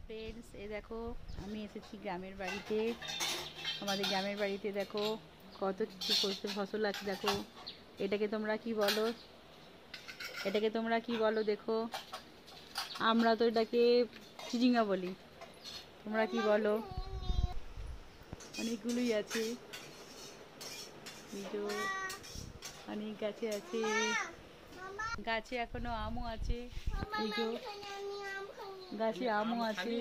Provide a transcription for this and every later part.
Friends, এই দেখো আমি এসেছি গ্রামের বাড়িতে। আমাদের গ্রামের বাড়িতে দেখো কত কিছু ফসল আছে। দেখো এটাকে তোমরা কি বলো? এটাকে তোমরা কি বলো দেখো? আমরা তো এটাকে চিচিঙ্গা বলি, তোমরা কি বলো? অনেকগুলোই আছে, অনেক গাছে আছে। গাছে এখনো আমও আছে, এই যে গাছে আমও আছে।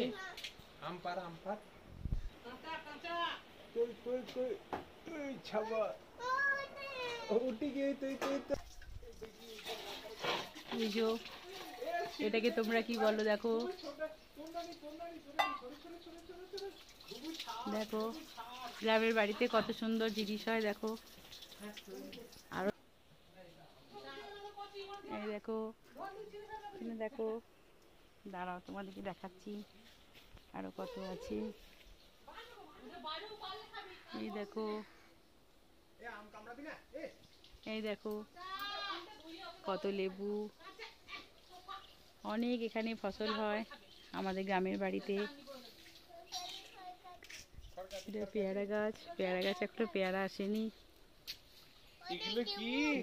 এটাকে তোমরা কি বলো দেখো? দেখো গ্রামের বাড়িতে কত সুন্দর জিনিস হয়। দেখো আরো এই দেখো, দেখো দাঁড়াও তোমাদেরকে দেখাচ্ছি আরো কত আছে। এই দেখো, এই দেখো কত লেবু, অনেক এখানে ফসল হয় আমাদের গ্রামের বাড়িতে। পেয়ারা গাছ, পেয়ারা গাছ একটা পেয়ারা আসেনি।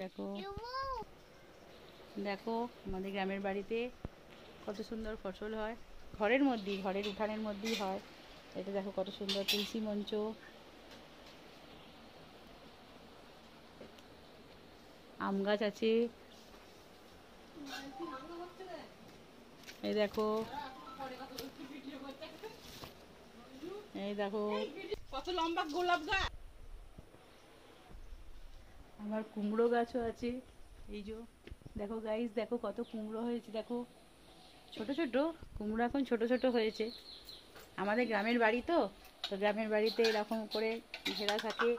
দেখো দেখো আমাদের গ্রামের বাড়িতে কত সুন্দর ফসল হয়, ঘরের মধ্যেই, ঘরের উঠানের মধ্যেই হয়। এটা দেখো কত সুন্দর তুলসী মঞ্চ, আম গাছ আছে। এই দেখো, এই দেখো কত লম্বা গোলাপ গাছ। আমার কুমড়ো গাছও আছে। এই যে দেখো গাইস, দেখো কত কুমড়ো হয়েছে। দেখো ছোট ছোট কুমড়ো, এখন ছোট ছোট হয়েছে। আমাদের গ্রামের বাড়ি তো, তো গ্রামের বাড়িতে এরকম করে ঘেরা থাকে,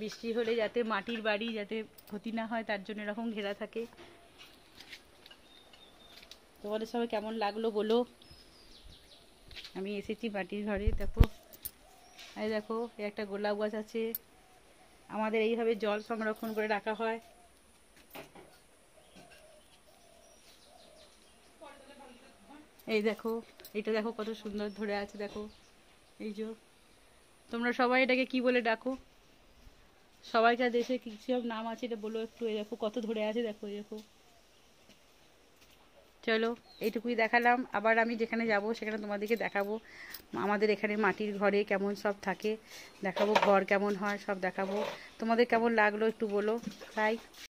বৃষ্টি হলে যাতে মাটির বাড়ি যাতে ক্ষতি না হয় তার জন্য এরকম ঘেরা থাকে। তোমাদের সবাই কেমন লাগলো বলো? আমি এসেছি মাটির ঘরে। দেখো এই দেখো একটা গোলাপ গাছ আছে। আমাদের এইভাবে জল সংরক্ষণ করে রাখা হয়। এই দেখো, এটা দেখো কত সুন্দর ধরে আছে। দেখো এই যে, তোমরা সবাই এটাকে কি বলে ডাকো? সবাইকার দেশে কি সব নাম আছে এটা বলো একটু। এই দেখো কত ধরে আছে, দেখো এই দেখো। চলো এইটুকুই দেখালাম, আবার আমি যেখানে যাব সেখানে তোমাদেরকে দেখাবো আমাদের এখানে মাটির ঘরে কেমন সব থাকে, দেখাবো ঘর কেমন হয় সব দেখাবো। তোমাদের কেমন লাগলো একটু বলো। তাই